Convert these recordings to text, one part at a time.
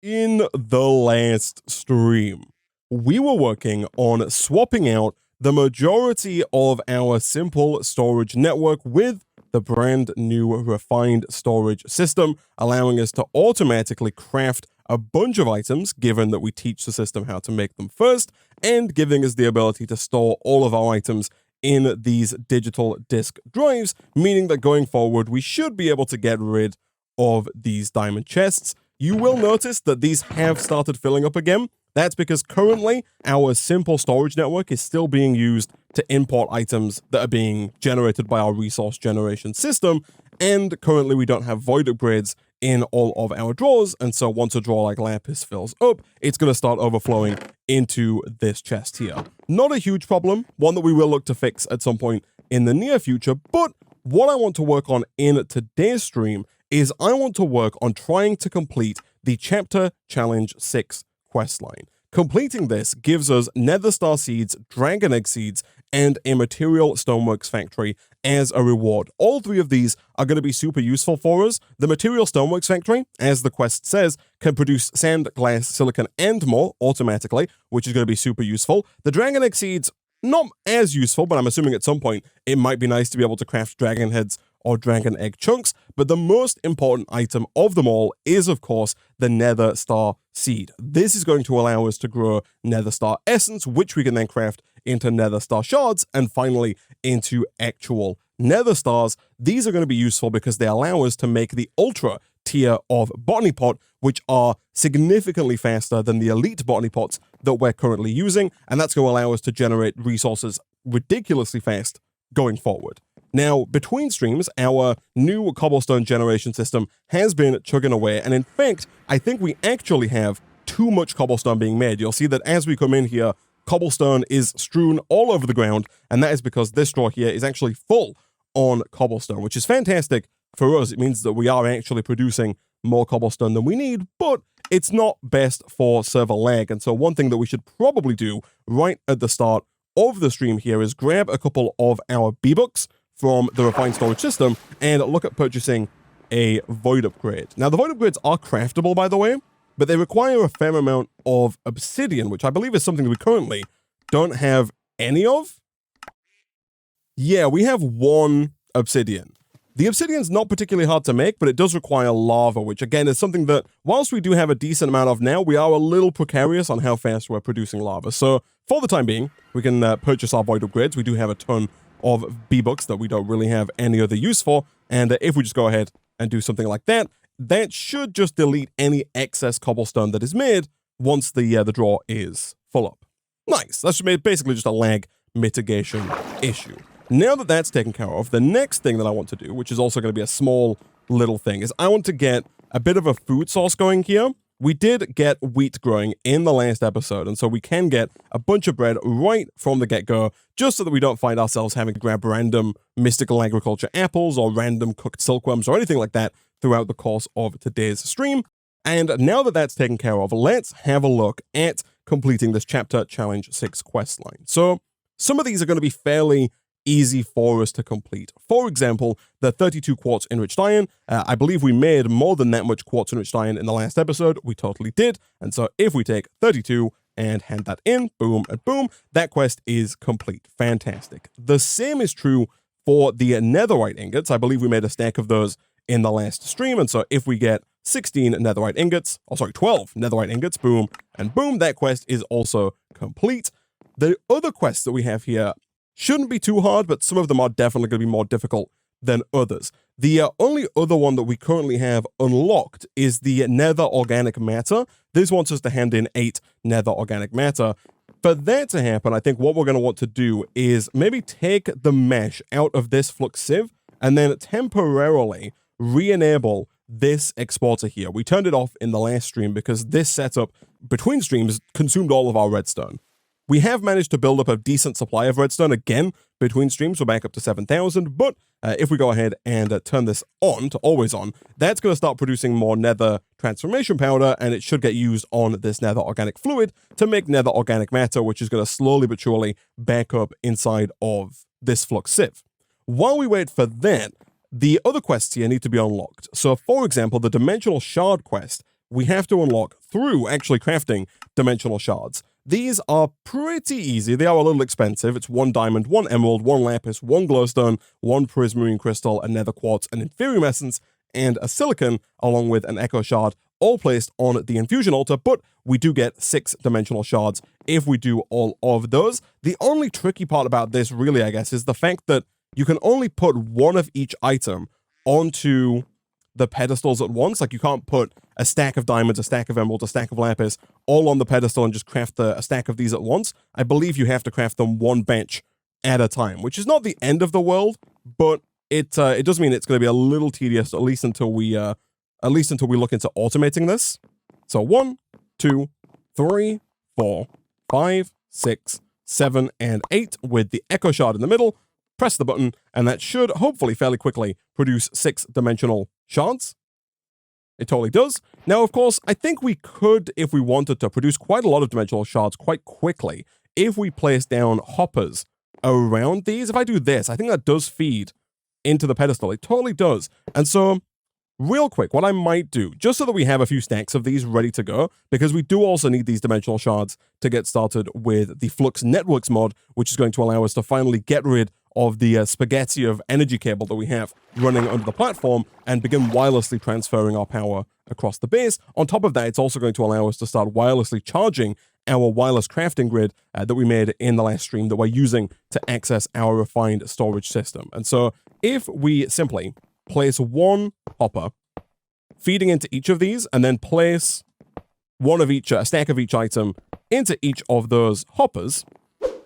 In the last stream, we were working on swapping out the majority of our simple storage network with the brand new refined storage system, allowing us to automatically craft a bunch of items, given that we teach the system how to make them first, and giving us the ability to store all of our items in these digital disk drives, meaning that going forward, we should be able to get rid of these diamond chests. You will notice that these have started filling up again. That's because currently our simple storage network is still being used to import items that are being generated by our resource generation system, and currently we don't have void upgrades in all of our drawers, and so once a drawer like Lapis fills up, it's going to start overflowing into this chest here. Not a huge problem, one that we will look to fix at some point in the near future, but what I want to work on in today's stream is I want to work on trying to complete the Chapter Challenge 6 questline. Completing this gives us Nether Star Seeds, Dragon Egg Seeds, and a Material Stoneworks Factory as a reward. All three of these are going to be super useful for us. The Material Stoneworks Factory, as the quest says, can produce sand, glass, silicon, and more automatically, which is going to be super useful. The Dragon Egg Seeds, not as useful, but I'm assuming at some point it might be nice to be able to craft dragon heads or dragon egg chunks, but the most important item of them all is, of course, the Nether Star Seed. This is going to allow us to grow Nether Star Essence, which we can then craft into Nether Star Shards, and finally into actual Nether Stars. These are going to be useful because they allow us to make the Ultra tier of Botany Pot, which are significantly faster than the Elite Botany Pots that we're currently using, and that's going to allow us to generate resources ridiculously fast going forward. Now, between streams, our new cobblestone generation system has been chugging away, and in fact, I think we actually have too much cobblestone being made. You'll see that as we come in here, cobblestone is strewn all over the ground, and that is because this drawer here is actually full on cobblestone, which is fantastic for us. It means that we are actually producing more cobblestone than we need, but it's not best for server lag, and so one thing that we should probably do right at the start of the stream here is grab a couple of our B-Bucks from the refined storage system and look at purchasing a void upgrade. Now, the void upgrades are craftable, by the way, but they require a fair amount of obsidian, which I believe is something that we currently don't have any of. Yeah, we have one obsidian. The obsidian's not particularly hard to make, but it does require lava, which again is something that, whilst we do have a decent amount of now, we are a little precarious on how fast we're producing lava. So for the time being, we can purchase our void upgrades. We do have a ton of B-Bucks that we don't really have any other use for, and if we just go ahead and do something like that, that should just delete any excess cobblestone that is made once the drawer is full up. Nice. That's basically just a lag mitigation issue. Now that that's taken care of, the next thing that I want to do, which is also going to be a small little thing, is I want to get a bit of a food source going here. We did get wheat growing in the last episode, and so we can get a bunch of bread right from the get-go, just so that we don't find ourselves having to grab random mystical agriculture apples or random cooked silkworms or anything like that throughout the course of today's stream. And now that that's taken care of, let's have a look at completing this Chapter Challenge 6 questline. So some of these are going to be fairly easy for us to complete. For example, the 32 quartz enriched iron. I believe we made more than that much quartz enriched iron in the last episode. We totally did. And so if we take 32 and hand that in, boom and boom, that quest is complete. Fantastic. The same is true for the netherite ingots. I believe we made a stack of those in the last stream. And so if we get 16 netherite ingots, 12 netherite ingots, boom and boom, that quest is also complete. The other quests that we have here shouldn't be too hard, but some of them are definitely going to be more difficult than others. The only other one that we currently have unlocked is the Nether Organic Matter. This wants us to hand in 8 Nether Organic Matter. For that to happen, I think what we're going to want to do is maybe take the mesh out of this flux sieve and then temporarily re-enable this exporter here. We turned it off in the last stream because this setup between streams consumed all of our redstone. We have managed to build up a decent supply of redstone again between streams. We're back up to 7,000, but if we go ahead and turn this on to always on, that's going to start producing more nether transformation powder, and it should get used on this nether organic fluid to make nether organic matter, which is going to slowly but surely back up inside of this flux sieve. While we wait for that, the other quests here need to be unlocked. So for example, the dimensional shard quest we have to unlock through actually crafting dimensional shards. These are pretty easy. They are a little expensive. It's 1 diamond, 1 emerald, 1 lapis, 1 glowstone, 1 prismarine crystal, a nether quartz, an inferium essence, and a silicon, along with an echo shard, all placed on the infusion altar, but we do get 6 dimensional shards if we do all of those. The only tricky part about this, really, I guess, is the fact that you can only put one of each item onto the pedestals at once. Like, you can't put a stack of diamonds, a stack of emeralds, a stack of lapis all on the pedestal and just craft a stack of these at once. I believe you have to craft them one bench at a time, which is not the end of the world, but it does mean it's going to be a little tedious, at least until we look into automating this. So 1, 2, 3, 4, 5, 6, 7, and 8 with the echo shard in the middle. Press the button, and that should hopefully fairly quickly produce 6 dimensional shards. It totally does. Now, of course, I think we could, if we wanted to, produce quite a lot of dimensional shards quite quickly if we place down hoppers around these. If I do this, I think that does feed into the pedestal. It totally does. And so, real quick, what I might do, just so that we have a few stacks of these ready to go, because we do also need these dimensional shards to get started with the Flux Networks mod, which is going to allow us to finally get rid of the spaghetti of energy cable that we have running under the platform and begin wirelessly transferring our power across the base. On top of that, it's also going to allow us to start wirelessly charging our wireless crafting grid that we made in the last stream that we're using to access our refined storage system. And so if we simply place one hopper feeding into each of these and then place one of each, a stack of each item into each of those hoppers.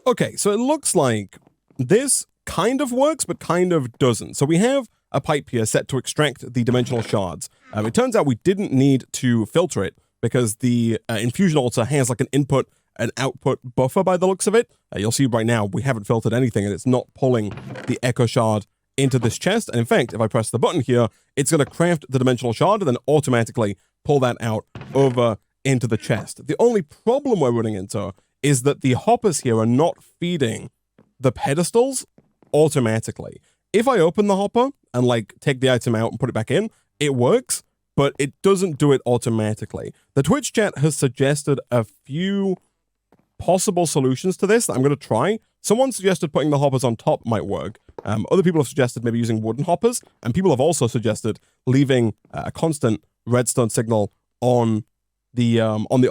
Okay, so it looks like this kind of works, but kind of doesn't. So we have a pipe here set to extract the dimensional shards. It turns out we didn't need to filter it because the infusion altar has like an input and output buffer by the looks of it. You'll see right now we haven't filtered anything and it's not pulling the echo shard into this chest. And in fact, if I press the button here, it's going to craft the dimensional shard and then automatically pull that out over into the chest. The only problem we're running into is that the hoppers here are not feeding the pedestals automatically. If I open the hopper and like take the item out and put it back in, it works, but it doesn't do it automatically. The Twitch chat has suggested a few possible solutions to this that I'm going to try. Someone suggested putting the hoppers on top might work. Other people have suggested maybe using wooden hoppers, and people have also suggested leaving a constant redstone signal on the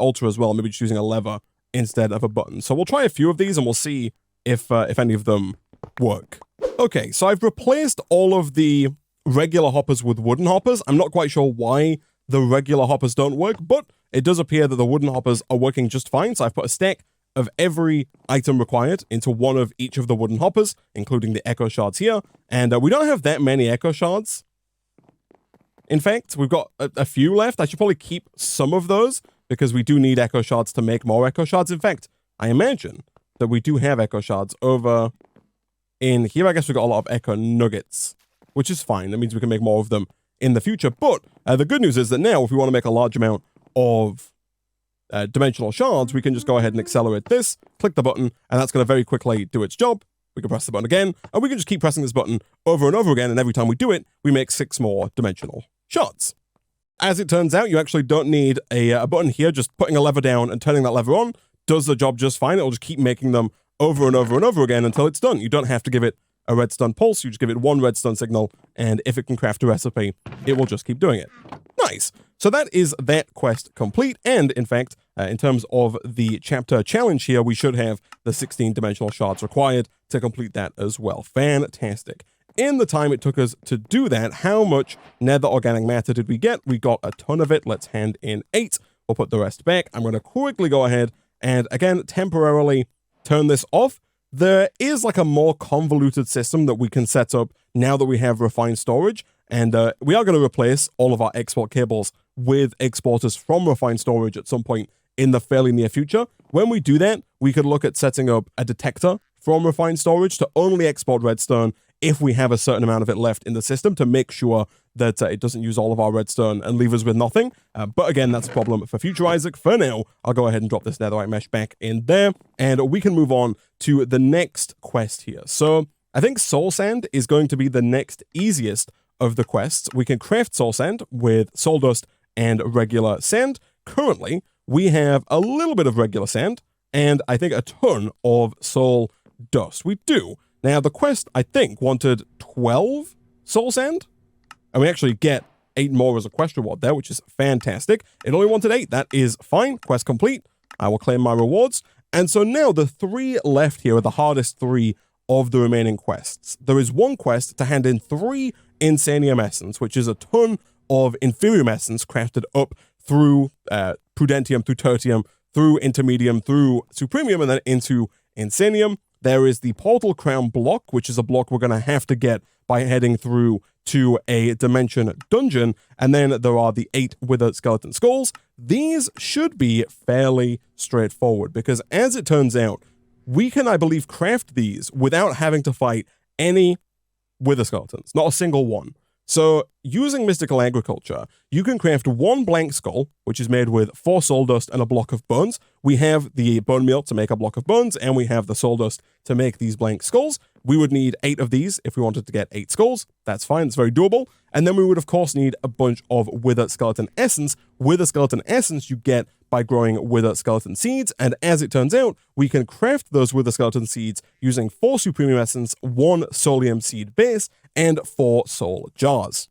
altar as well, maybe just using a lever instead of a button. So we'll try a few of these and we'll see if any of them work. Okay, so I've replaced all of the regular hoppers with wooden hoppers. I'm not quite sure why the regular hoppers don't work, but it does appear that the wooden hoppers are working just fine. So I've put a stack of every item required into one of each of the wooden hoppers, including the echo shards here. And we don't have that many echo shards. In fact, we've got a few left. I should probably keep some of those because we do need echo shards to make more echo shards. In fact, I imagine that we do have echo shards over in here. I guess we've got a lot of echo nuggets, which is fine. That means we can make more of them in the future. But the good news is that now if we want to make a large amount of dimensional shards, we can just go ahead and accelerate this, click the button, and that's going to very quickly do its job. We can press the button again, and we can just keep pressing this button over and over again, and every time we do it, we make 6 more dimensional shards. As it turns out, you actually don't need a button here. Just putting a lever down and turning that lever on does the job just fine. It'll just keep making them over and over and over again until it's done. You don't have to give it a redstone pulse. You just give it one redstone signal, and if it can craft a recipe, it will just keep doing it. Nice. So that is that quest complete, and in fact, in terms of the chapter challenge here, we should have the 16 dimensional shards required to complete that as well. Fantastic. In the time it took us to do that, how much nether organic matter did we get? We got a ton of it. Let's hand in 8. We'll put the rest back. I'm going to quickly go ahead and, again, temporarily turn this off. There is like a more convoluted system that we can set up now that we have refined storage, and we are going to replace all of our export cables with exporters from refined storage at some point in the fairly near future. When we do that, we could look at setting up a detector from refined storage to only export redstone if we have a certain amount of it left in the system to make sure that it doesn't use all of our redstone and leave us with nothing. But again, that's a problem for future Isaac. For now, I'll go ahead and drop this netherite mesh back in there, and we can move on to the next quest here. So I think soul sand is going to be the next easiest of the quests. We can craft soul sand with soul dust and regular sand. Currently, we have a little bit of regular sand, and I think a ton of soul dust. We do. Now, the quest, I think, wanted 12 soul sand, and we actually get 8 more as a quest reward there, which is fantastic. It only wanted 8. That is fine. Quest complete. I will claim my rewards. And so now the 3 left here are the hardest 3 of the remaining quests. There is one quest to hand in 3 INSANIUM essence, which is a ton of Inferium essence crafted up through Prudentium, through Tertium, through Intermedium, through Supremium, and then into INSANIUM. There is the Portal Crown block, which is a block we're going to have to get by heading through to a dimension dungeon. And then there are the 8 Wither Skeleton Skulls. These should be fairly straightforward because, as it turns out, we can, I believe, craft these without having to fight any Wither Skeletons, not a single one. So, using Mystical Agriculture, you can craft 1 blank skull, which is made with 4 soul dust and a block of bones. We have the bone meal to make a block of bones, and we have the soul dust to make these blank skulls. We would need 8 of these if we wanted to get 8 skulls. That's fine, it's very doable. And then we would, of course, need a bunch of Wither Skeleton Essence. Wither Skeleton Essence you get by growing Wither Skeleton Seeds, and as it turns out, we can craft those Wither Skeleton Seeds using 4 Supremium Essence, 1 Soulium Seed base, and 4 Soul Jars.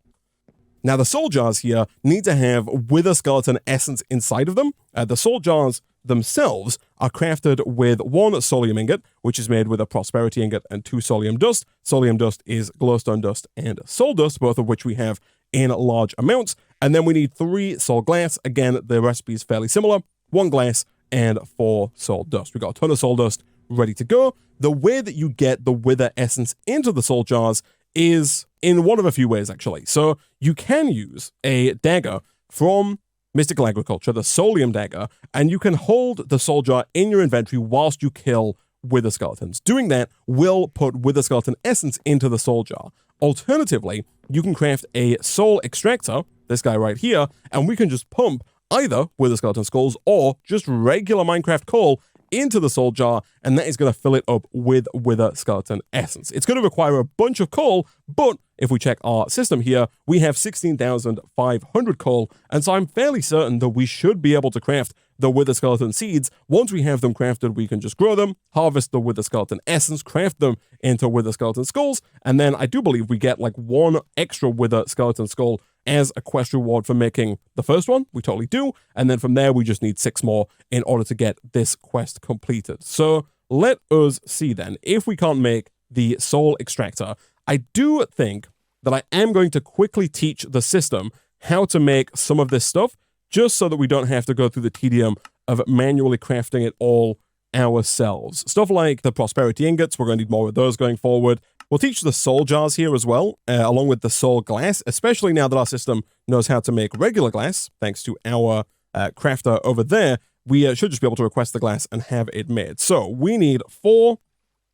Now, the Soul Jars here need to have Wither Skeleton Essence inside of them. The Soul Jars themselves are crafted with 1 Soulium Ingot, which is made with a Prosperity Ingot and 2 Soulium Dust. Soulium Dust is Glowstone Dust and Soul Dust, both of which we have in large amounts. And then we need 3 Soul Glass. Again, the recipe is fairly similar. 1 glass and 4 Soul Dust. We got a ton of Soul Dust ready to go. The way that you get the Wither Essence into the Soul Jars is in one of a few ways, actually. So you can use a dagger from Mystical Agriculture, the Soulium Dagger, and you can hold the Soul Jar in your inventory whilst you kill Wither Skeletons. Doing that will put Wither Skeleton Essence into the Soul Jar. Alternatively, you can craft a Soul Extractor, this guy right here, and we can just pump either Wither Skeleton Skulls or just regular Minecraft coal into the Soul Jar, and that is going to fill it up with Wither Skeleton Essence. It's going to require a bunch of coal, but if we check our system here, we have 16,500 coal, and so I'm fairly certain that we should be able to craft the Wither Skeleton Seeds. Once we have them crafted, we can just grow them, harvest the Wither Skeleton Essence, craft them into Wither Skeleton Skulls, and then I do believe we get like 1 extra Wither Skeleton Skull as a quest reward for making the first one. We totally do. And then from there, we just need 6 more in order to get this quest completed. So let us see then. If we can't make the Soul Extractor, I do think that I am going to quickly teach the system how to make some of this stuff, just so that we don't have to go through the tedium of manually crafting it all ourselves. Stuff like the Prosperity Ingots, we're going to need more of those going forward. We'll teach the Soul Jars here as well, along with the Soul Glass, especially now that our system knows how to make regular glass, thanks to our crafter over there. We should just be able to request the glass and have it made. So we need 4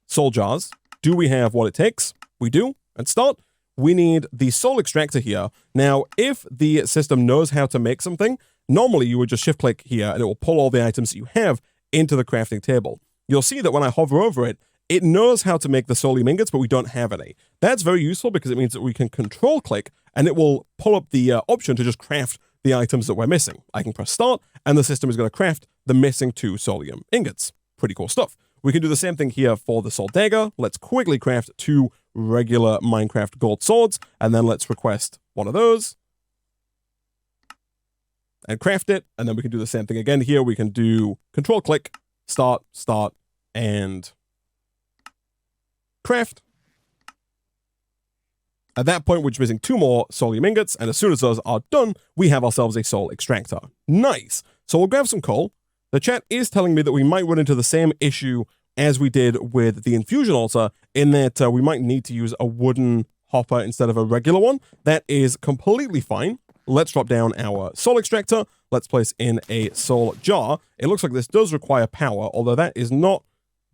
Soul Jars. Do we have what it takes? We do. And start. We need the Soul Extractor here. Now, if the system knows how to make something, normally you would just shift-click here and it will pull all the items that you have into the crafting table. You'll see that when I hover over it, it knows how to make the Soulium Ingots, but we don't have any. That's very useful because it means that we can control-click and it will pull up the option to just craft the items that we're missing. I can press start and the system is going to craft the missing 2 Soulium Ingots. Pretty cool stuff. We can do the same thing here for the Soul Dagger. Let's quickly craft 2 regular Minecraft gold swords, and then let's request one of those and craft it, and then we can do the same thing again here. We can do control-click, start, and craft. At that point, we're just missing 2 more Soulium Ingots, and as soon as those are done, we have ourselves a Soul Extractor. Nice! So we'll grab some coal. The chat is telling me that we might run into the same issue as we did with the infusion altar, in that we might need to use a wooden hopper instead of a regular one. That is completely fine. Let's drop down our Soul Extractor. Let's place in a Soul Jar. It looks like this does require power, although that is not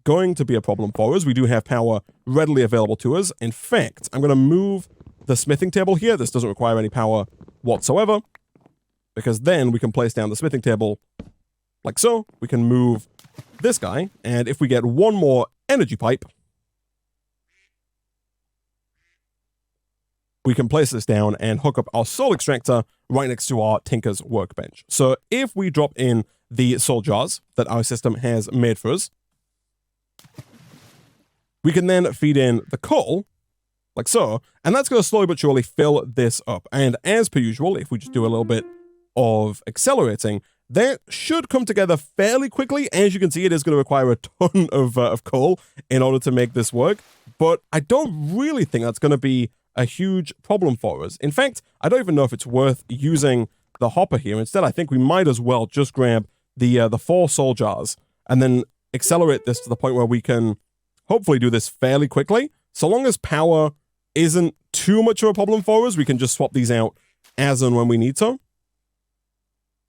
going to be a problem for us. We do have power readily available to us. In fact, I'm going to move the smithing table here. This doesn't require any power whatsoever, because then we can place down the smithing table like so. We can move this guy, and if we get 1 more energy pipe, we can place this down and hook up our soul extractor right next to our Tinker's workbench. So if we drop in the soul jars that our system has made for us, we can then feed in the coal, like so, and that's going to slowly but surely fill this up. And as per usual, if we just do a little bit of accelerating, that should come together fairly quickly. As you can see, it is going to require a ton of coal in order to make this work, but I don't really think that's going to be a huge problem for us. In fact, I don't even know if it's worth using the hopper here. Instead, I think we might as well just grab the 4 soul jars and then accelerate this to the point where we can hopefully do this fairly quickly. So long as power isn't too much of a problem for us, we can just swap these out as and when we need to.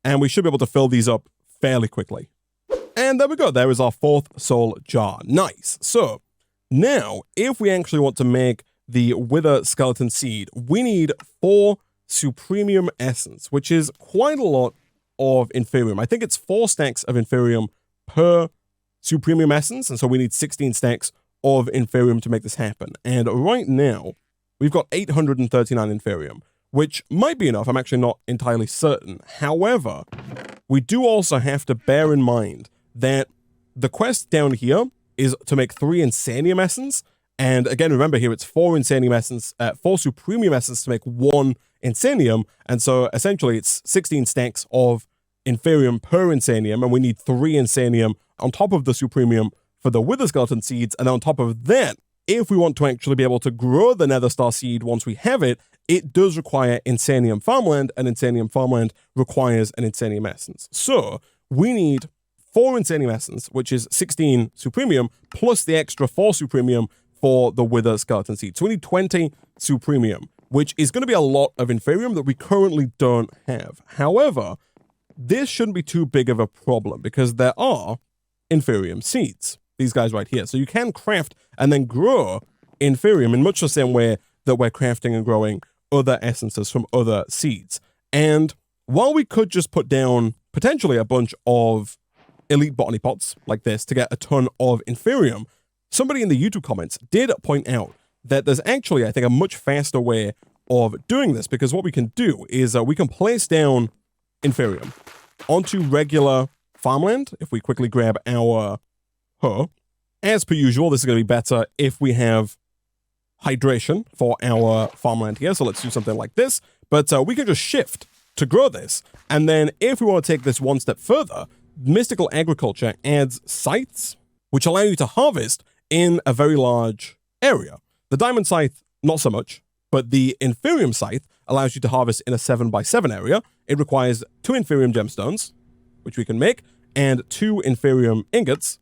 And we should be able to fill these up fairly quickly. And there we go. There is our 4th soul jar. Nice. So now, if we actually want to make the Wither Skeleton Seed, we need 4 Supremium Essence, which is quite a lot of Inferium. I think it's 4 stacks of Inferium per Supremium Essence, and so we need 16 stacks of Inferium to make this happen. And right now, we've got 839 Inferium, which might be enough. I'm actually not entirely certain. However, we do also have to bear in mind that the quest down here is to make 3 Insanium Essence. And again, remember here, it's 4 Insanium Essence, 4 Supremium Essence to make 1 Insanium. And so essentially it's 16 stacks of Inferium per Insanium, and we need 3 Insanium on top of the Supremium for the Wither Skeleton Seeds. And then on top of that, if we want to actually be able to grow the Nether Star Seed once we have it, it does require Insanium Farmland, and Insanium Farmland requires an Insanium Essence. So we need 4 Insanium Essence, which is 16 Supremium, plus the extra 4 Supremium for the Wither Skeleton Seed. So we need 20 Supremium, which is going to be a lot of Inferium that we currently don't have. However, this shouldn't be too big of a problem because there are Inferium seeds, these guys right here. So you can craft and then grow Inferium in much the same way that we're crafting and growing other essences from other seeds. And while we could just put down potentially a bunch of elite botany pots like this to get a ton of Inferium, somebody in the YouTube comments did point out that there's actually, I think, a much faster way of doing this, because what we can do is we can place down Inferium onto regular farmland. If we quickly grab our hoe, as per usual, this is going to be better if we have hydration for our farmland here. So let's do something like this, but we can just shift to grow this. And then if we want to take this one step further, Mystical Agriculture adds scythes, which allow you to harvest in a very large area. The diamond scythe, not so much, but the Inferium scythe allows you to harvest in a 7x7 area. It requires 2 Inferium gemstones, which we can make, and 2 Inferium ingots,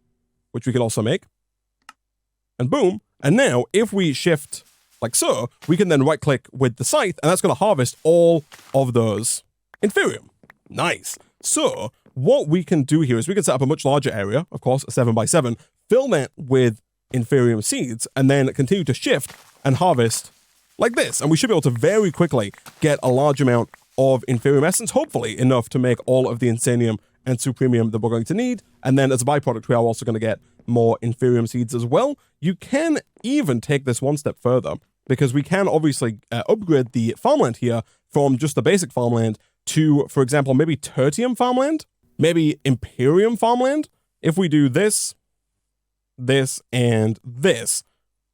which we can also make. And boom. And now, if we shift like so, we can then right-click with the scythe, and that's going to harvest all of those Inferium. Nice. So what we can do here is we can set up a much larger area, of course, a 7x7, fill that with Inferium seeds, and then continue to shift and harvest like this. And we should be able to very quickly get a large amount of Inferium Essence, hopefully enough to make all of the Insanium and Supremium that we're going to need. And then as a byproduct, we are also going to get more Inferium seeds as well. You can even take this one step further, because we can obviously upgrade the farmland here from just the basic farmland to, for example, maybe Tertium farmland, maybe Imperium farmland. If we do this, this, and this,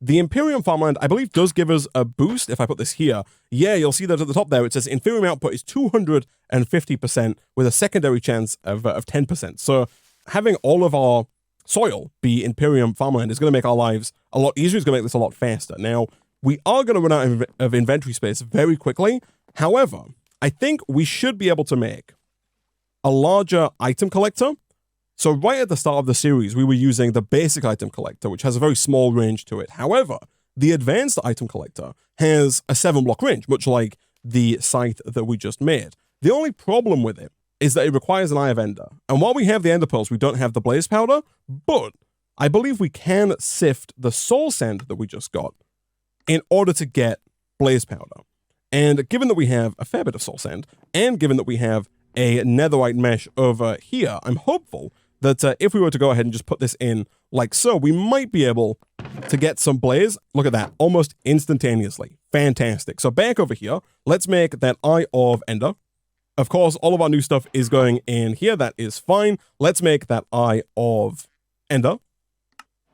the Imperium farmland, I believe, does give us a boost. If I put this here, yeah, you'll see that at the top there, it says Inferium output is 250% with a secondary chance of 10%. So having all of our soil be Imperium farmland is going to make our lives a lot easier. It's going to make this a lot faster. Now, we are going to run out of inventory space very quickly. However, I think we should be able to make a larger item collector. So right at the start of the series, we were using the basic item collector, which has a very small range to it. However, the advanced item collector has a 7-block range, much like the scythe that we just made. The only problem with it is that it requires an Eye of Ender. And while we have the Ender Pearls, we don't have the Blaze Powder, but I believe we can sift the Soul Sand that we just got in order to get Blaze Powder. And given that we have a fair bit of Soul Sand, and given that we have a netherite mesh over here, I'm hopeful that if we were to go ahead and just put this in like so, we might be able to get some blaze. Look at that, almost instantaneously. Fantastic. So back over here, let's make that Eye of Ender. Of course, all of our new stuff is going in here. That is fine. Let's make that Eye of Ender.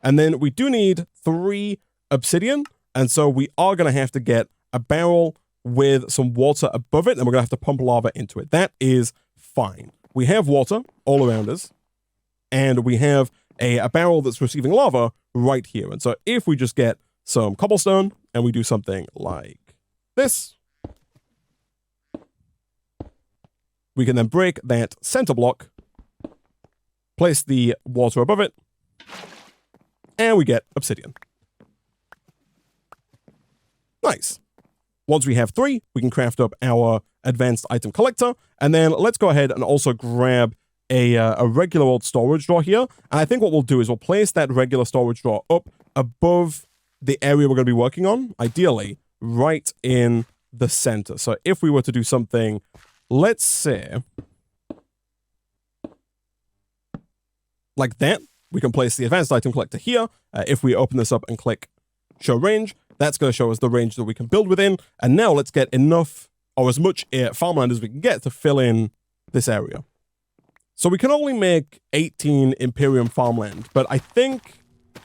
And then we do need 3 obsidian. And so we are going to have to get a barrel with some water above it, and we're going to have to pump lava into it. That is fine. We have water all around us, and we have a barrel that's receiving lava right here. And so if we just get some cobblestone, and we do something like this, we can then break that center block, place the water above it, and we get obsidian. Nice. Once we have 3, we can craft up our advanced item collector, and then let's go ahead and also grab a regular old storage drawer here. And I think what we'll do is we'll place that regular storage drawer up above the area we're going to be working on, ideally right in the center. So if we were to do something, let's say, like that, we can place the advanced item collector here. If we open this up and click show range, that's going to show us the range that we can build within. And now let's get enough, or as much farmland as we can get to fill in this area. So we can only make 18 Inferium farmland, but I think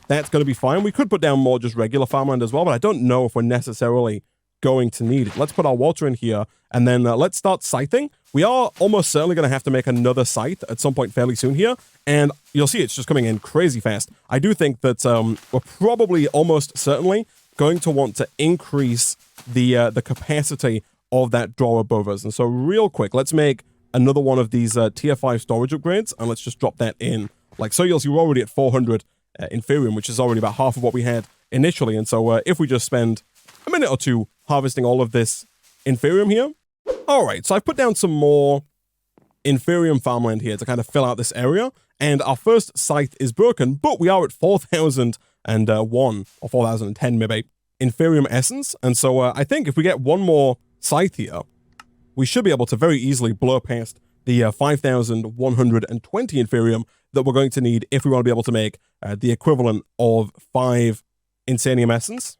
that's going to be fine. We could put down more just regular farmland as well, but I don't know if we're necessarily going to need it. Let's put our water in here, and then let's start scything. We are almost certainly going to have to make another scythe at some point fairly soon here, and you'll see it's just coming in crazy fast. I do think that we're probably almost certainly going to want to increase the capacity of that drawer above us. And so real quick, let's make another one of these tier 5 storage upgrades, and let's just drop that in like so. You'll see we're already at 400 Inferium, which is already about half of what we had initially. And so if we just spend a minute or two harvesting all of this Inferium here. All right, so I've put down some more Inferium farmland here to kind of fill out this area, and our first scythe is broken, but we are at 4,001 or 4,010 maybe Inferium essence. And so I think if we get one more scythe here, we should be able to very easily blow past the 5,120 Inferium that we're going to need if we want to be able to make the equivalent of 5 Insanium essence.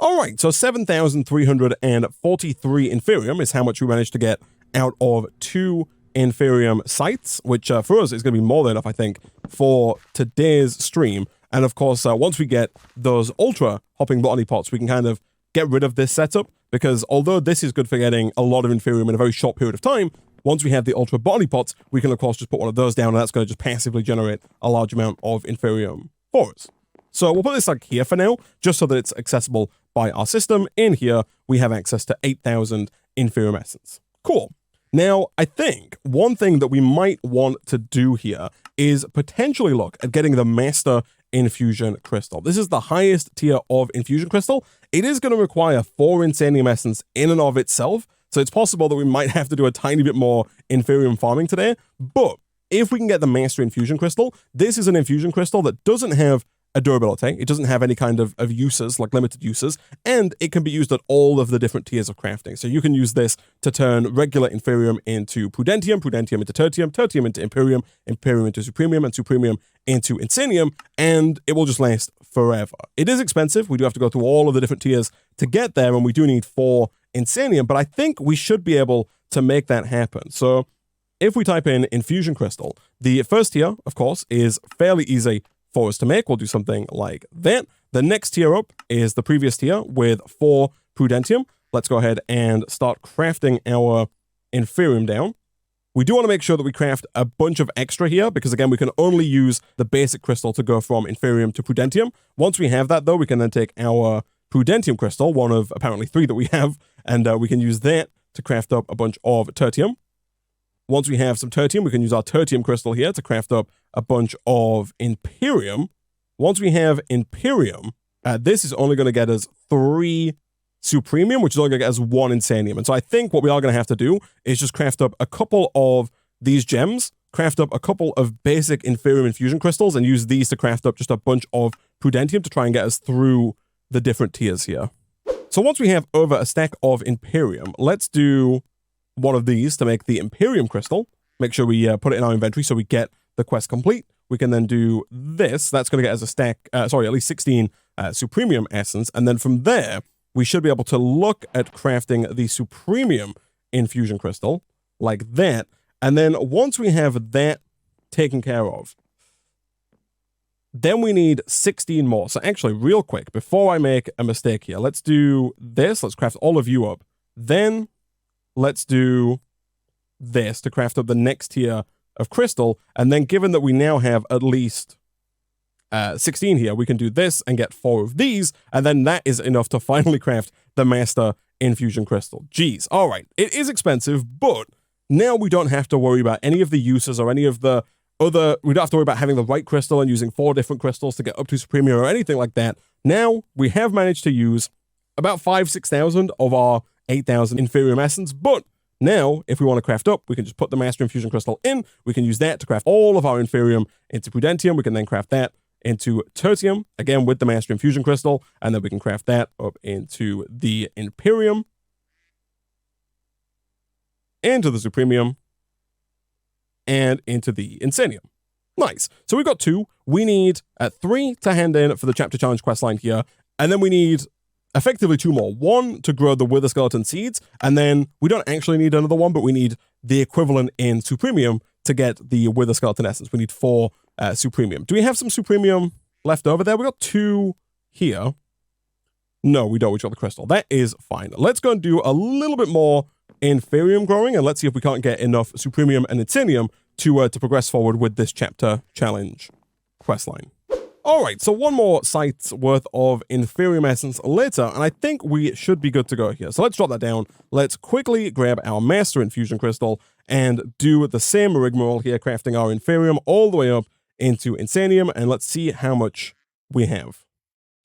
All right, so 7,343 Inferium is how much we managed to get out of 2 Inferium scythes, which for us is going to be more than enough, I think, for today's stream. And of course, once we get those ultra hopping botany pots, we can kind of get rid of this setup, because although this is good for getting a lot of Inferium in a very short period of time, once we have the ultra botany pots, we can of course just put one of those down, and that's going to just passively generate a large amount of Inferium for us. So we'll put this like here for now, just so that it's accessible by our system. In here, we have access to 8,000 Inferium essence. Cool. Now, I think one thing that we might want to do here is potentially look at getting the Master Infusion Crystal. This is the highest tier of Infusion Crystal. It is going to require 4 Insanium essence in and of itself, so it's possible that we might have to do a tiny bit more Inferium farming today. But if we can get the Master Infusion Crystal, this is an Infusion Crystal that doesn't have a durability. It doesn't have any kind of uses, like limited uses, and it can be used at all of the different tiers of crafting. So you can use this to turn regular Inferium into Prudentium, Prudentium into Tertium, Tertium into Imperium, Imperium into Supremium, and Supremium into Insanium, and it will just last forever. It is expensive. We do have to go through all of the different tiers to get there, and we do need 4 Insanium, but I think we should be able to make that happen. So if we type in Infusion Crystal, the first tier, of course, is fairly easy for us to make. We'll do something like that. The next tier up is the previous tier with 4 Prudentium. Let's go ahead and start crafting our Inferium down. We do want to make sure that we craft a bunch of extra here, because again, we can only use the basic crystal to go from Inferium to Prudentium. Once we have that though, we can then take our Prudentium crystal, one of apparently 3 that we have, and we can use that to craft up a bunch of Tertium. Once we have some Tertium, we can use our Tertium crystal here to craft up a bunch of Imperium. Once we have Imperium, this is only going to get us 3 Supremium, which is only going to get us 1 Insanium. And so I think what we are going to have to do is just craft up a couple of these gems, craft up a couple of basic Inferium infusion crystals, and use these to craft up just a bunch of Prudentium to try and get us through the different tiers here. So once we have over a stack of Imperium, let's do one of these to make the Imperium crystal. Make sure we put it in our inventory so we get the quest complete. We can then do this. That's going to get us a stack, at least 16 Supremium essence. And then from there, we should be able to look at crafting the Supremium infusion crystal like that. And then once we have that taken care of, then we need 16 more. So actually, real quick, before I make a mistake here, let's do this. Let's craft all of you up. Then let's do this to craft up the next tier of crystal. And then given that we now have at least 16 here, we can do this and get 4 of these. And then that is enough to finally craft the master infusion crystal. Geez. All right. It is expensive, but now we don't have to worry about any of the uses or any of the we don't have to worry about having the right crystal and using 4 different crystals to get up to Supremium or anything like that. Now we have managed to use about 6,000 of our 8,000 Inferium essence, but now if we want to craft up, we can just put the Master Infusion Crystal in. We can use that to craft all of our Inferium into Prudentium. We can then craft that into Tertium, again with the Master Infusion Crystal, and then we can craft that up into the Imperium, into the Supremium, and into the INSANIUM. Nice. So we've got 2. We need 3 to hand in for the Chapter Challenge questline here, and then we need effectively 2 more. 1 to grow the Wither Skeleton seeds, and then we don't actually need another one, but we need the equivalent in Supremium to get the Wither Skeleton essence. We need 4 Supremium. Do we have some Supremium left over there? We got 2 here. No, we don't. We got the crystal. That is fine. Let's go and do a little bit more Inferium growing, and let's see if we can't get enough Supremium and INSANIUM to progress forward with this Chapter Challenge questline. All right, so 1 more site's worth of Inferium essence later, and I think we should be good to go here. So let's drop that down. Let's quickly grab our Master Infusion Crystal and do the same rigmarole here, crafting our Inferium all the way up into INSANIUM, and let's see how much we have.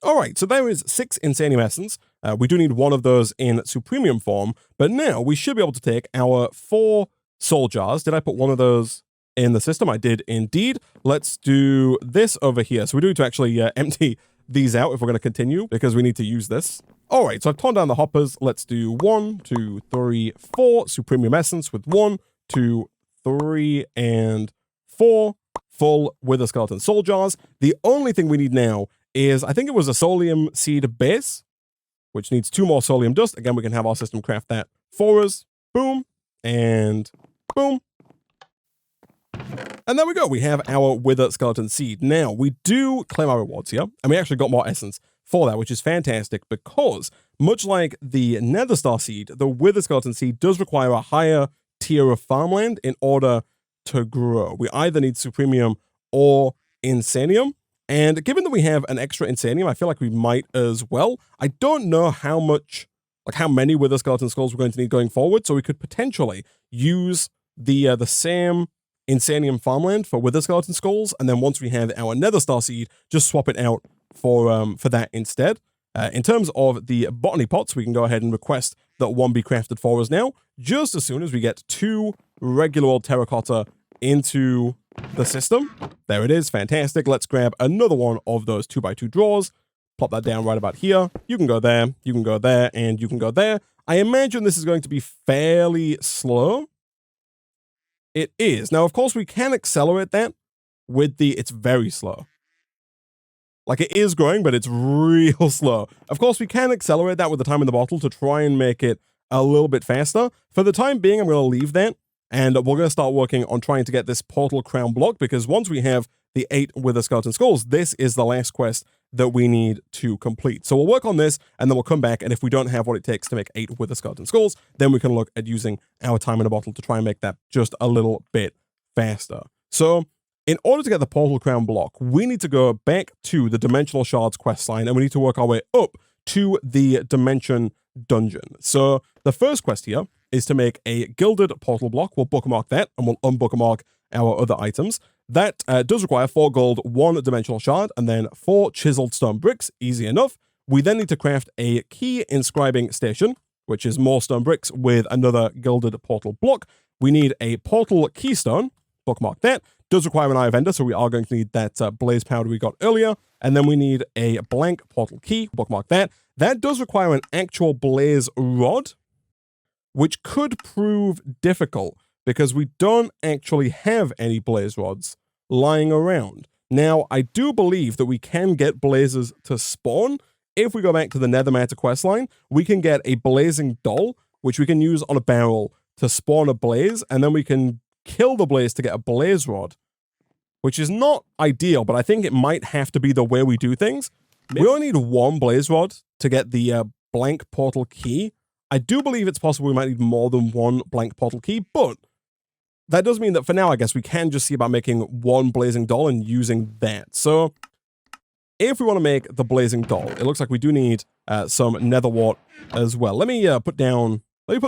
All right, so there is 6 INSANIUM essence. We do need 1 of those in Supremium form, but now we should be able to take our 4 soul jars. Did I put 1 of those in the system? I did indeed. Let's do this over here. So we do need to actually empty these out if we're going to continue, because we need to use this. All right, so I've torn down the hoppers. Let's do 1, 2, 3, 4 Supremium essence with 1, 2, 3, and 4 full Wither Skeleton soul jars. The only thing we need now is, I think it was a Solium seed base, which needs 2 more Solium dust. Again, we can have our system craft that for us. Boom, and boom. And there we go. We have our Wither Skeleton seed. Now, we do claim our rewards here, and we actually got more essence for that, which is fantastic, because much like the Nether Star seed, the Wither Skeleton seed does require a higher tier of farmland in order to grow. We either need Supremium or INSANIUM. And given that we have an extra INSANIUM, I feel like we might as well. I don't know how much, like how many Wither Skeleton skulls we're going to need going forward, so we could potentially use the same INSANIUM farmland for Wither Skeleton skulls, and then once we have our Nether Star seed, just swap it out for that instead. In terms of the botany pots, we can go ahead and request that 1 be crafted for us now, just as soon as we get 2 regular old terracotta into the system. There it is. Fantastic. Let's grab another one of those 2x2 drawers. Plop that down right about here. You can go there, you can go there, and you can go there. I imagine this is going to be fairly slow. It is. Now, of course, we can accelerate that with it's very slow. Like, it is growing, but it's real slow. Of course, we can accelerate that with the time in the bottle to try and make it a little bit faster. For the time being, I'm going to leave that, and we're going to start working on trying to get this portal crown block, because once we have the 8 Wither Skeleton skulls, this is the last quest that we need to complete. So we'll work on this, and then we'll come back, and if we don't have what it takes to make 8 Wither Skeleton skulls, then we can look at using our time in a bottle to try and make that just a little bit faster. So in order to get the portal crown block, we need to go back to the Dimensional Shards questline, and we need to work our way up to the Dimension Dungeon. So the first quest here is to make a gilded portal block. We'll bookmark that, and we'll unbookmark our other items. That does require 4 gold, 1 dimensional shard, and then 4 chiseled stone bricks. Easy enough. We then need to craft a key inscribing station, which is more stone bricks with another gilded portal block. We need a portal keystone. Bookmark that. Does require an eye of ender, so we are going to need that blaze powder we got earlier. And then we need a blank portal key. Bookmark that. That does require an actual blaze rod, which could prove difficult, because we don't actually have any blaze rods lying around. Now, I do believe that we can get blazes to spawn. If we go back to the Nether Matter questline, we can get a blazing doll, which we can use on a barrel to spawn a blaze, and then we can kill the blaze to get a blaze rod, which is not ideal, but I think it might have to be the way we do things. We only need one blaze rod to get the blank portal key. I do believe it's possible we might need more than one blank portal key, but that does mean that for now, I guess we can just see about making one blazing doll and using that. So if we want to make the blazing doll, it looks like we do need some nether wart as well. Let me put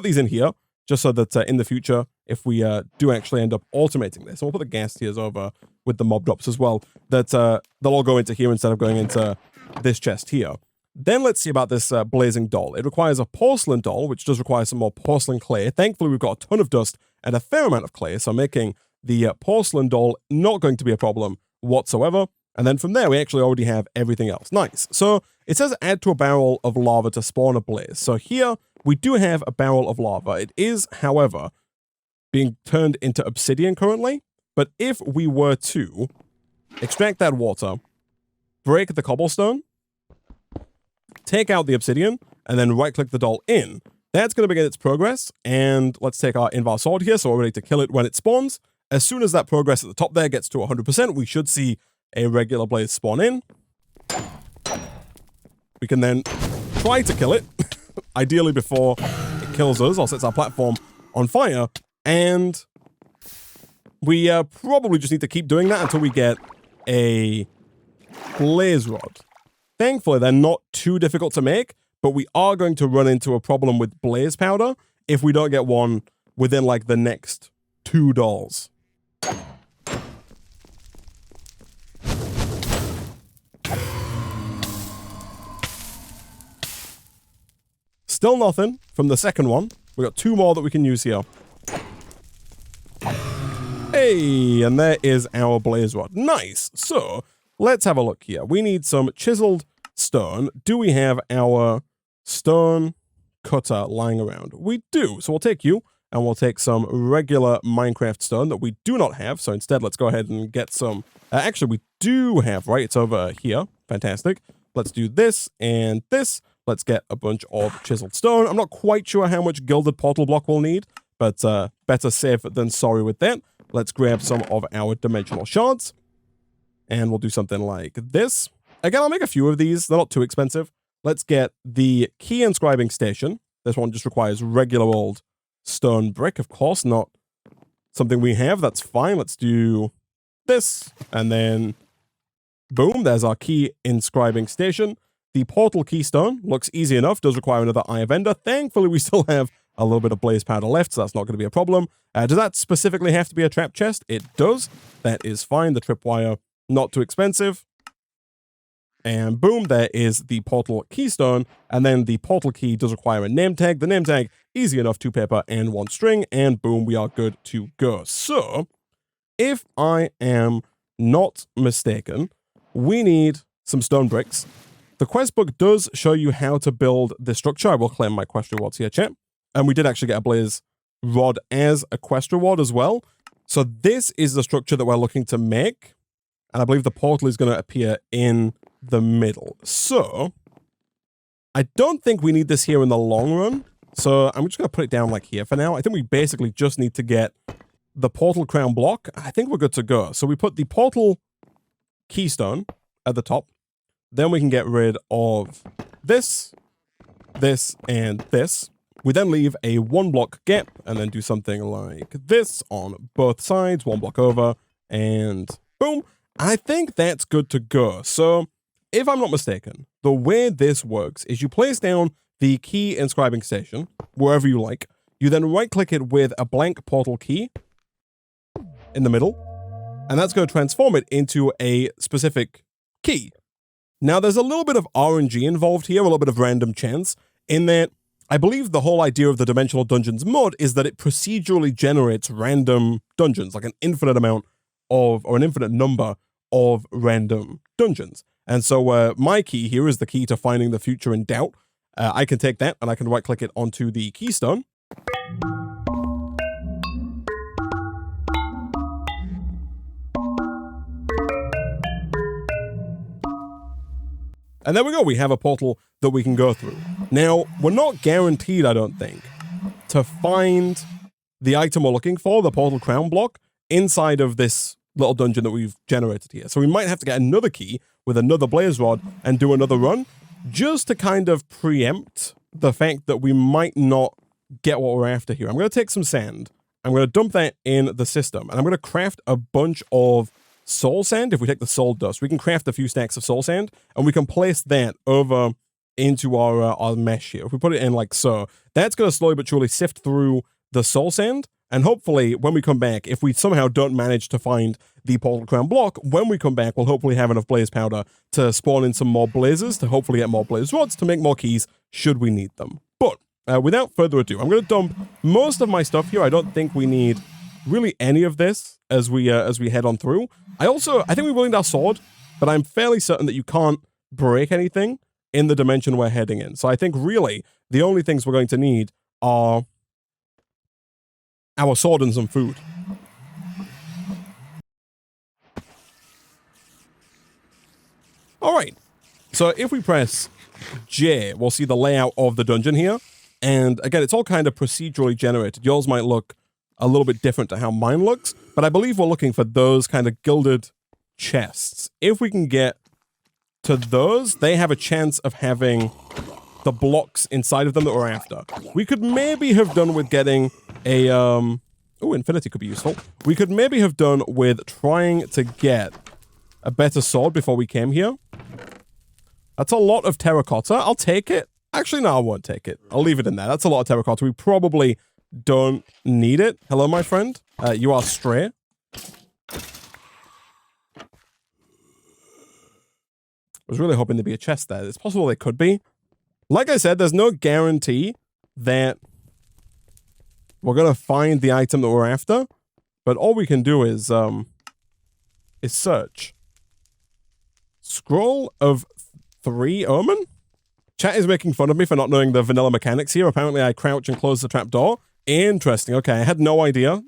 these in here, just so that in the future, if we do actually end up automating this, and we'll put the gas tiers over with the mob drops as well, that they'll all go into here instead of going into this chest here. Then let's see about this blazing doll. It requires a porcelain doll, which does require some more porcelain clay. Thankfully, we've got a ton of dust and a fair amount of clay, so making the porcelain doll not going to be a problem whatsoever. And then from there, we actually already have everything else. Nice. So it says add to a barrel of lava to spawn a blaze. So here, we do have a barrel of lava. It is, however, being turned into obsidian currently. But if we were to extract that water, break the cobblestone, take out the obsidian, and then right-click the doll in, that's going to begin its progress. And let's take our Invar sword here, so we're ready to kill it when it spawns. As soon as that progress at the top there gets to 100%, we should see a regular blaze spawn in. We can then try to kill it, ideally before it kills us or sets our platform on fire. And we probably just need to keep doing that until we get a blaze rod. Thankfully, they're not too difficult to make, but we are going to run into a problem with blaze powder if we don't get one within, like, the next 2 dolls. Still nothing from the second one. We got 2 more that we can use here. Hey, and there is our blaze rod. Nice. So let's have a look here. We need some chiseled stone. Do we have our stone cutter lying around? We do. So we'll take you, and we'll take some regular Minecraft stone that we do not have. So instead, let's go ahead and get some. Actually, we do have, right? It's over here. Fantastic. Let's do this and this. Let's get a bunch of chiseled stone. I'm not quite sure how much gilded portal block we'll need, but better safe than sorry with that. Let's grab some of our dimensional shards, and we'll do something like this. Again, I'll make a few of these. They're not too expensive. Let's get the key inscribing station. This one just requires regular old stone brick, of course, not something we have. That's fine. Let's do this, and then boom, there's our key inscribing station. The portal keystone looks easy enough, does require another Eye of Ender. Thankfully, we still have a little bit of blaze powder left, so that's not going to be a problem. Does that specifically have to be a trap chest? It does. That is fine. The tripwire, not too expensive. And boom, there is the portal keystone. And then the portal key does require a name tag. The name tag, easy enough, 2 paper and 1 string. And boom, we are good to go. So, if I am not mistaken, we need some stone bricks. The quest book does show you how to build this structure. I will claim my quest rewards here, chat. And we did actually get a blaze rod as a quest reward as well. So this is the structure that we're looking to make. And I believe the portal is going to appear in the middle. So I don't think we need this here in the long run. So I'm just going to put it down like here for now. I think we basically just need to get the portal crown block. I think we're good to go. So we put the portal keystone at the top. Then we can get rid of this, this, and this. We then leave a 1 block gap and then do something like this on both sides, 1 block over, and boom. I think that's good to go. So if I'm not mistaken, the way this works is you place down the key inscribing station wherever you like. You then right click it with a blank portal key in the middle, and that's going to transform it into a specific key. Now, there's a little bit of RNG involved here, a little bit of random chance, in that I believe the whole idea of the Dimensional Dungeons mod is that it procedurally generates random dungeons, like an infinite amount of, or an infinite number of random dungeons. And so my key here is the key to finding the future in doubt. I can take that and I can right click it onto the keystone. And there we go. We have a portal that we can go through. Now, we're not guaranteed, I don't think, to find the item we're looking for, the portal crown block, inside of this little dungeon that we've generated here. So we might have to get another key with another blaze rod and do another run just to kind of preempt the fact that we might not get what we're after here. I'm going to take some sand. I'm going to dump that in the system, and I'm going to craft a bunch of soul sand. If we take the soul dust, we can craft a few stacks of soul sand, and we can place that over into our mesh here. If we put it in like so, that's going to slowly but surely sift through the soul sand, and hopefully when we come back, if we somehow don't manage to find the portal crown block, when we come back, we'll hopefully have enough blaze powder to spawn in some more blazes, to hopefully get more blaze rods, to make more keys, should we need them. But without further ado, I'm going to dump most of my stuff here. I don't think we need really any of this as we head on through. I think we will need our sword, but I'm fairly certain that you can't break anything in the dimension we're heading in. So I think really the only things we're going to need are our sword and some food. All right. So if we press J, we'll see the layout of the dungeon here. And again, it's all kind of procedurally generated. Yours might look a little bit different to how mine looks, but I believe we're looking for those kind of gilded chests. If we can get to those, they have a chance of having the blocks inside of them that we're after. We could maybe have done with getting a, oh, infinity could be useful. We could maybe have done with trying to get a better sword before we came here. That's a lot of terracotta. I'll take it. Actually, no, I won't take it. I'll leave it in there. That's a lot of terracotta. We probably don't need it. Hello, my friend. You are stray. I was really hoping there'd be a chest there. It's possible there could be. Like I said, there's no guarantee that we're going to find the item that we're after, but all we can do is search. Scroll of 3 Omen? Chat is making fun of me for not knowing the vanilla mechanics here. Apparently I crouch and close the trapdoor. Interesting. Okay, I had no idea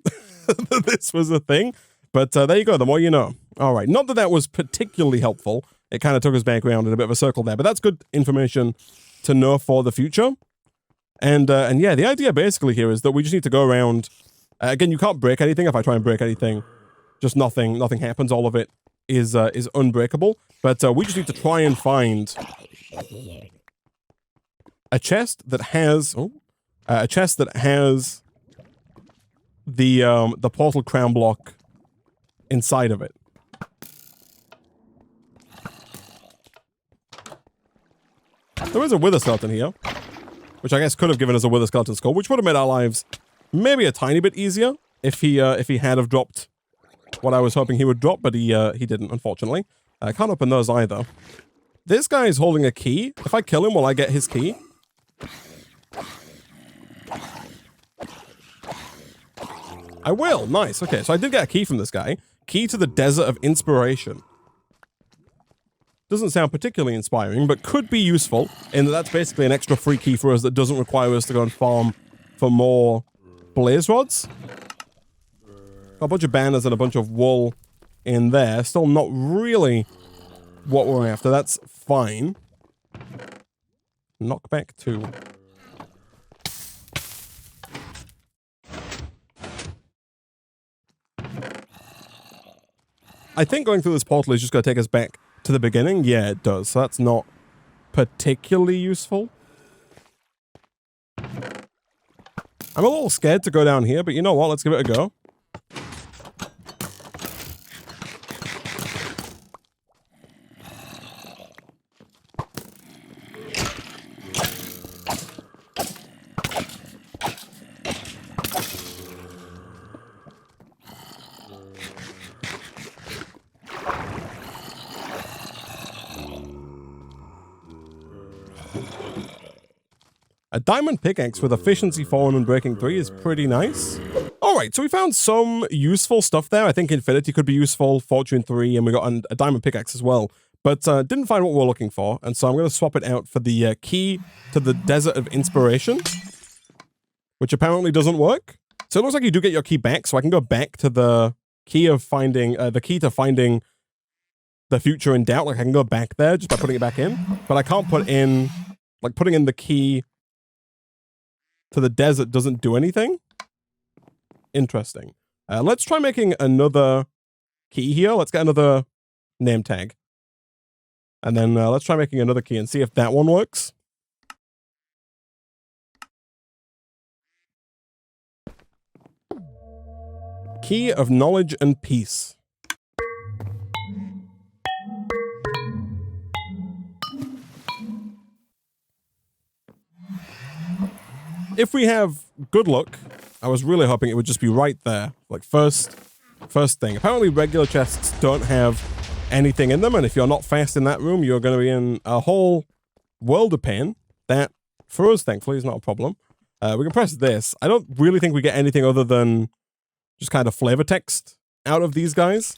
that this was a thing, but there you go. The more you know. All right. Not that that was particularly helpful. It kind of took us back around in a bit of a circle there, but that's good information to know for the future. And yeah, the idea basically here is that we just need to go around. Again, you can't break anything. If I try and break anything, just nothing happens. All of it is unbreakable. But we just need to try and find a chest that has the portal crown block inside of it. There is a wither skeleton here, which I guess could have given us a wither skeleton skull, which would have made our lives maybe a tiny bit easier if he had have dropped what I was hoping he would drop, but he didn't, unfortunately. I can't open those either. This guy is holding a key. If I kill him, will I get his key? I will. Nice. Okay, so I did get a key from this guy. Key to the Desert of Inspiration. Doesn't sound particularly inspiring, but could be useful in that that's basically an extra free key for us that doesn't require us to go and farm for more blaze rods. Got a bunch of banners and a bunch of wool in there. Still not really what we're after. That's fine. Knockback 2. I think going through this portal is just going to take us back to the beginning. Yeah, it does. So that's not particularly useful. I'm a little scared to go down here, but you know what? Let's give it a go. A diamond pickaxe with efficiency 4 and breaking 3 is pretty nice. Alright, so we found some useful stuff there. I think infinity could be useful, fortune 3, and we got a diamond pickaxe as well. But didn't find what we're looking for, and so I'm going to swap it out for the key to the Desert of Inspiration, which apparently doesn't work. So it looks like you do get your key back, so I can go back to the key of finding, the key to finding the future in doubt. Like, I can go back there just by putting it back in, but I can't put in, like, putting in the key to the desert doesn't do anything. Interesting. Let's try making another key here. Let's get another name tag. And then let's try making another key and see if that one works. Key of knowledge and peace. If we have good luck, I was really hoping it would just be right there. Like first thing. Apparently regular chests don't have anything in them, and if you're not fast in that room, you're going to be in a whole world of pain. That, for us, thankfully, is not a problem. We can press this. I don't really think we get anything other than just kind of flavor text out of these guys.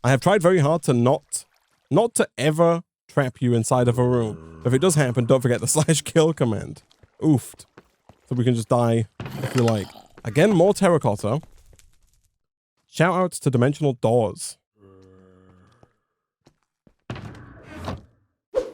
I have tried very hard to not to ever trap you inside of a room. If it does happen, don't forget the /kill command. Oofed. So we can just die if you like. Again, more terracotta. Shout outs to dimensional doors.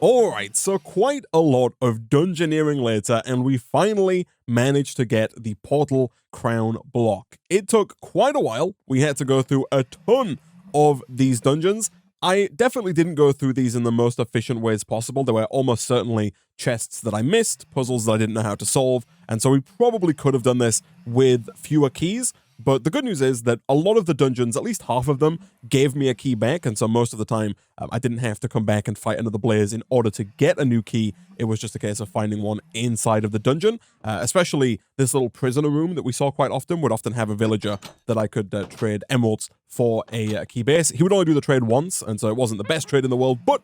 Alright, so quite a lot of dungeoneering later, and we finally managed to get the portal crown block. It took quite a while. We had to go through a ton of these dungeons. I definitely didn't go through these in the most efficient ways possible. There were almost certainly chests that I missed, puzzles that I didn't know how to solve, and so we probably could have done this with fewer keys. But the good news is that a lot of the dungeons, at least half of them, gave me a key back, and so most of the time I didn't have to come back and fight another blaze in order to get a new key. It was just a case of finding one inside of the dungeon. Especially this little prisoner room that we saw quite often would often have a villager that I could trade emeralds for a key base. He would only do the trade once, and so it wasn't the best trade in the world, but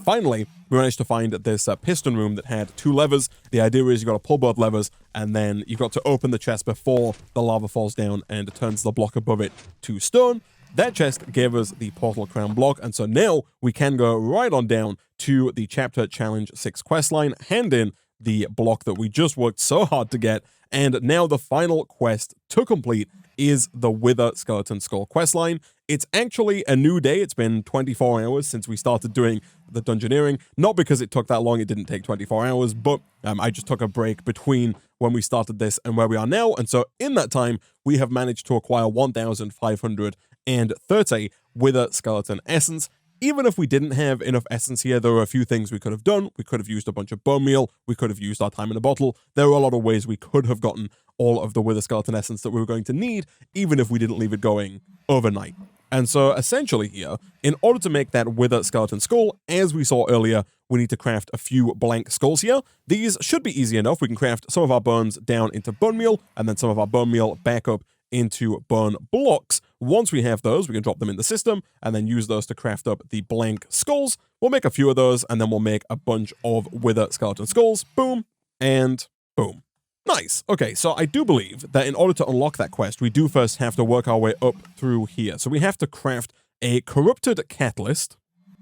finally, we managed to find this piston room that had 2 levers. The idea is you've got to pull both levers, and then you've got to open the chest before the lava falls down and turns the block above it to stone. That chest gave us the portal crown block, and so now we can go right on down to the Chapter Challenge 6 questline, hand in the block that we just worked so hard to get, and now the final quest to complete is the Wither Skeleton Skull questline. It's actually a new day. It's been 24 hours since we started doing the Dungeoneering. Not because it took that long, it didn't take 24 hours, but I just took a break between when we started this and where we are now, and so in that time, we have managed to acquire 1,530 Wither Skeleton Essence. Even if we didn't have enough essence here, there were a few things we could have done. We could have used a bunch of bone meal. We could have used our time in a bottle. There were a lot of ways we could have gotten all of the Wither Skeleton Essence that we were going to need, even if we didn't leave it going overnight. And so essentially here, in order to make that Wither Skeleton Skull, as we saw earlier, we need to craft a few blank skulls here. These should be easy enough. We can craft some of our bones down into bone meal, and then some of our bone meal back up into bone blocks. Once we have those, we can drop them in the system and then use those to craft up the blank skulls. We'll make a few of those, and then we'll make a bunch of Wither Skeleton Skulls. Boom, and boom. Nice. Okay, so I do believe that in order to unlock that quest, we do first have to work our way up through here. So we have to craft a corrupted catalyst,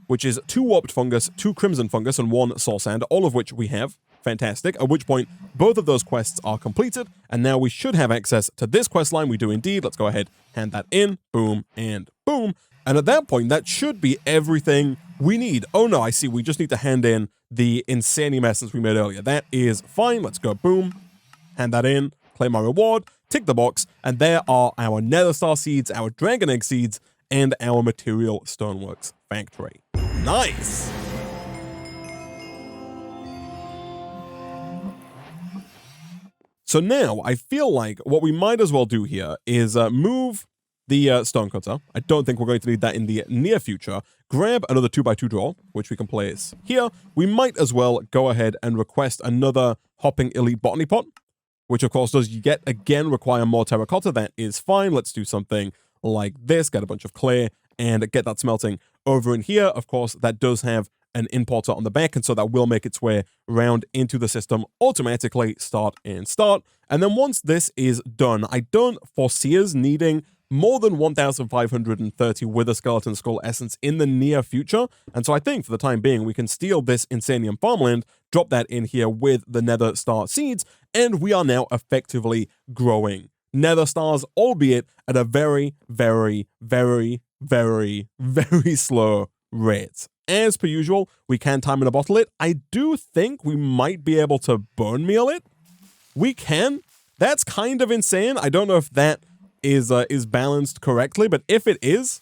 which is 2 warped fungus, 2 crimson fungus, and 1 soul sand, all of which we have. Fantastic. At which point, both of those quests are completed, and now we should have access to this quest line. We do indeed. Let's go ahead, hand that in. Boom, and boom. And at that point, that should be everything we need. Oh no, I see. We just need to hand in the INSANIUM essence we made earlier. That is fine. Let's go. Boom. Hand that in. Claim my reward. Tick the box. And there are our nether star seeds, our dragon egg seeds, and our material stoneworks factory. Nice. So now, I feel like what we might as well do here is move the stonecutter. I don't think we're going to need that in the near future. Grab another 2x2 drawer, which we can place here. We might as well go ahead and request another hopping elite botany pot, which of course does yet again require more terracotta. That is fine. Let's do something like this. Get a bunch of clay and get that smelting over in here. Of course, that does have an importer on the back, and so that will make its way around into the system automatically. Start and start. And then once this is done, I don't foresee us needing more than 1,530 Wither Skeleton Skull Essence in the near future. And so I think for the time being, we can steal this INSANIUM farmland, drop that in here with the Nether Star seeds, and we are now effectively growing Nether Stars, albeit at a very, very, very, very, very slow rate. As per usual, we can time and a bottle it. I do think we might be able to bone meal it. We can. That's kind of insane. I don't know if that is balanced correctly, but if it is,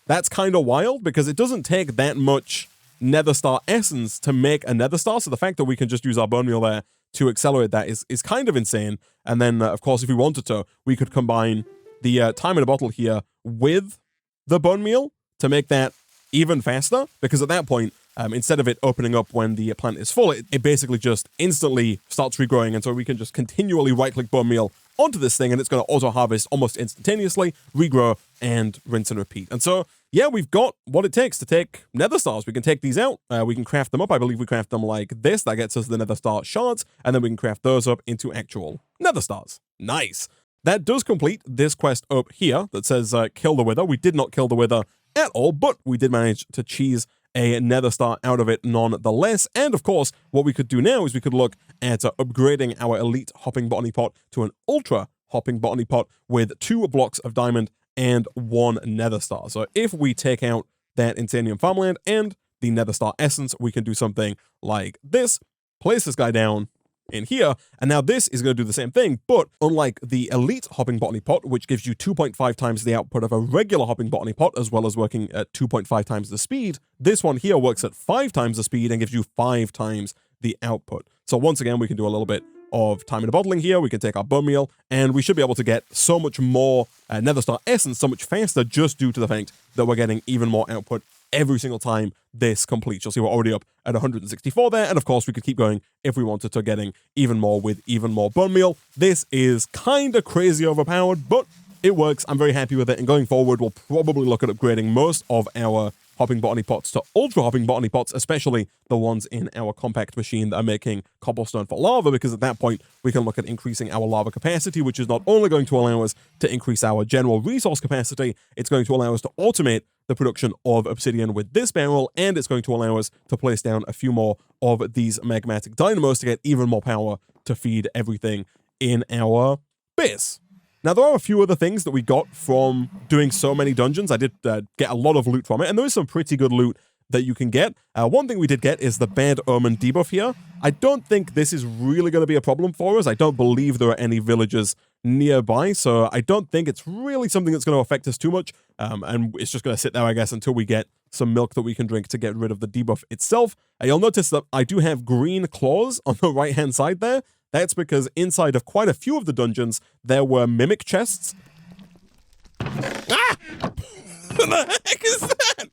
that's kind of wild because it doesn't take that much Nether Star essence to make a Nether Star. So the fact that we can just use our bone meal there to accelerate that is kind of insane. And then, of course, if we wanted to, we could combine the time in a bottle here with the bone meal to make that even faster, because at that point, instead of it opening up when the plant is full, it basically just instantly starts regrowing, and so we can just continually right-click bone meal onto this thing, and it's going to auto-harvest almost instantaneously, regrow, and rinse and repeat. And so, yeah, we've got what it takes to take Nether Stars. We can take these out, we can craft them up. I believe we craft them like this. That gets us the Nether Star shards, and then we can craft those up into actual Nether Stars. Nice. That does complete this quest up here that says kill the Wither. We did not kill the Wither at all, but we did manage to cheese a Nether Star out of it nonetheless. And of course, what we could do now is we could look at upgrading our elite hopping botany pot to an ultra hopping botany pot with 2 blocks of diamond and 1 Nether Star. So if we take out that INSANIUM farmland and the Nether Star essence, we can do something like this. Place this guy down in here, and now this is going to do the same thing, but unlike the elite hopping botany pot, which gives you 2.5 times the output of a regular hopping botany pot, as well as working at 2.5 times the speed, this one here works at 5 times the speed and gives you 5 times the output. So once again, we can do a little bit of time in a bottling here. We can take our bone meal, and we should be able to get so much more Nether Star essence so much faster, just due to the fact that we're getting even more output every single time this completes. You'll see we're already up at 164 there, and of course we could keep going if we wanted to, getting even more with even more bone meal. This is kind of crazy overpowered, but it works. I'm very happy with it, and going forward we'll probably look at upgrading most of our hopping botany pots to ultra hopping botany pots, especially the ones in our compact machine that are making cobblestone for lava, because at that point we can look at increasing our lava capacity, which is not only going to allow us to increase our general resource capacity, it's going to allow us to automate the production of obsidian with this barrel, and it's going to allow us to place down a few more of these magmatic dynamos to get even more power to feed everything in our base. Now, there are a few other things that we got from doing so many dungeons. I did get a lot of loot from it, and there is some pretty good loot that you can get. One thing we did get is the Bad Omen debuff here. I don't think this is really going to be a problem for us. I don't believe there are any villagers nearby, so I don't think it's really something that's going to affect us too much, and it's just going to sit there, I guess, until we get some milk that we can drink to get rid of the debuff itself. You'll notice that I do have green claws on the right-hand side there. That's because inside of quite a few of the dungeons, there were mimic chests. Ah! What the heck is that?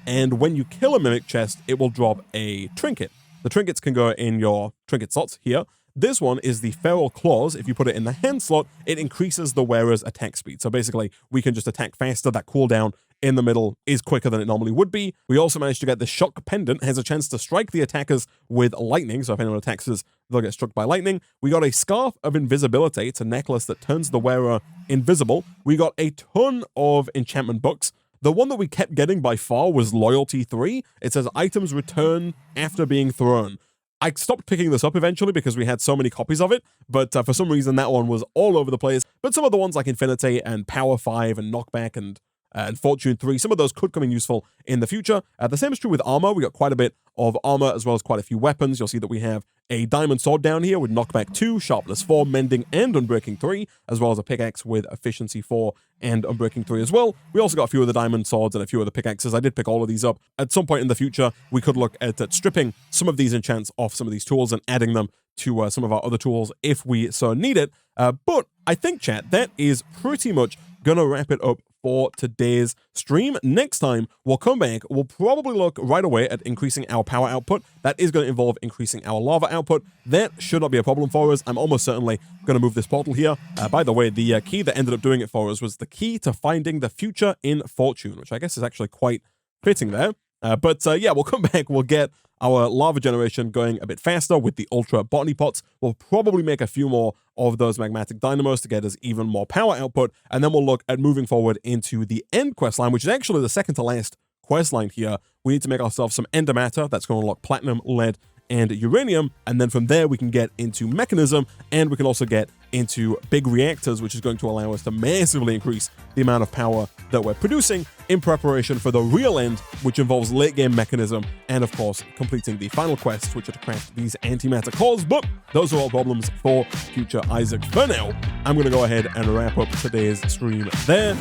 And when you kill a mimic chest, it will drop a trinket. The trinkets can go in your trinket slots here. This one is the Feral Claws. If you put it in the hand slot, it increases the wearer's attack speed. So basically, we can just attack faster. That cooldown in the middle is quicker than it normally would be. We also managed to get the Shock Pendant, has a chance to strike the attackers with lightning. So if anyone attacks us, they'll get struck by lightning. We got a Scarf of Invisibility. It's a necklace that turns the wearer invisible. We got a ton of enchantment books. The one that we kept getting by far was Loyalty 3. It says items return after being thrown. I stopped picking this up eventually because we had so many copies of it, but for some reason that one was all over the place. But some of the ones like Infinity and Power 5 and Knockback and Fortune 3, some of those could come in useful in the future. The same is true with armor. We got quite a bit of armor as well as quite a few weapons. You'll see that we have a diamond sword down here with knockback 2, sharpness 4, mending and unbreaking 3, as well as a pickaxe with efficiency 4 and unbreaking 3 as well. We also got a few of the diamond swords and a few of the pickaxes. I did pick all of these up. At some point in the future, we could look at stripping some of these enchants off some of these tools and adding them to some of our other tools if we so need it. But I think, chat, that is pretty much gonna wrap it up for today's stream. Next time, we'll come back. We'll probably look right away at increasing our power output. That is going to involve increasing our lava output. That should not be a problem for us. I'm almost certainly going to move this portal here. By the way, the key that ended up doing it for us was the key to finding the future in Fortune, which I guess is actually quite fitting there. But yeah, we'll come back. We'll get our lava generation going a bit faster with the ultra botany pots. We'll probably make a few more of those magmatic dynamos to get us even more power output. And then we'll look at moving forward into the end quest line, which is actually the second to last quest line here. We need to make ourselves some ender matter. That's going to unlock platinum, lead, and uranium. And then from there, we can get into Mekanism, and we can also get into big reactors, which is going to allow us to massively increase the amount of power that we're producing in preparation for the real end, which involves late game Mekanism, and of course, completing the final quest, which are to craft these antimatter cores. But those are all problems for future Isaac. For now, I'm going to go ahead and wrap up today's stream there.